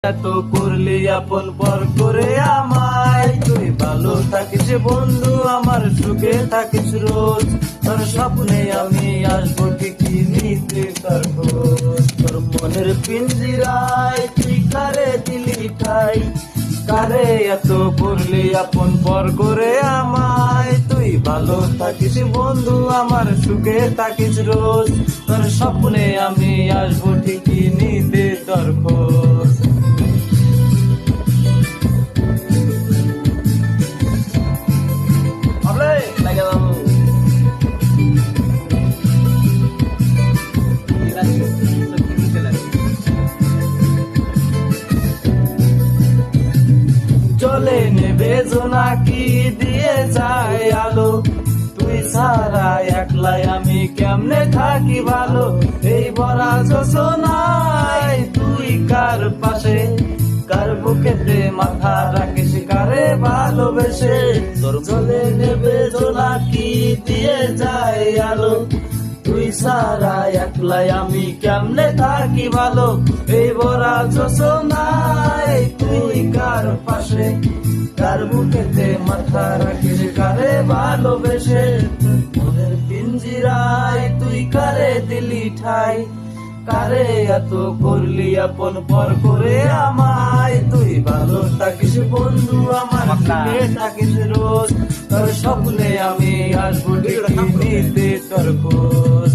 এত করলি আপন পর করে আমায়, তুই ভালো থাকিস বন্ধু আমার, সুখে থাকিস রোজ। তোর স্বপ্নে আমি আসবো ঠিকই নিতে তোর খোঁজ। তোর মনের পিঞ্জিরায় তুই কারে দিলি ঠাই, কারে এত করলি আপন পর করে আমায়, তুই ভালো থাকিস বন্ধু আমার, সুখে থাকিস রোজ। তোর স্বপ্নে আমি আসবো ঠিকই নিতে তোর খোঁজ। চলে নেবে জোনাকি দিয়ে যায় আলো, তুই সারা একলাই আমি কেমনে থাকি ভালো। এই ভরা যোজনায় তুই কার পাশে, কার বুকেতে মাথা রাখিস কারে ভালোবেসে। তোর চলে নেবে জোনাকি দিয়ে যায় আলো, তুই সারা একলাই আমি কেমনে থাকি ভালো। এই ভরা যোজনায় তুই কার পাশে, কার বুকেতে মাথা রাখিস কারে ভালোবেসে। মনের পিঞ্জিরায় তুই কারে দিলি ঠাই, কারে এত করলি আপন পর করে আমায়, তুই ভালো থাকিস বন্ধু আমার, সুখে থাকিস রোজ। তোর স্বপ্নে আমি আসবো ঠিকই নিতে তোর খোঁজ।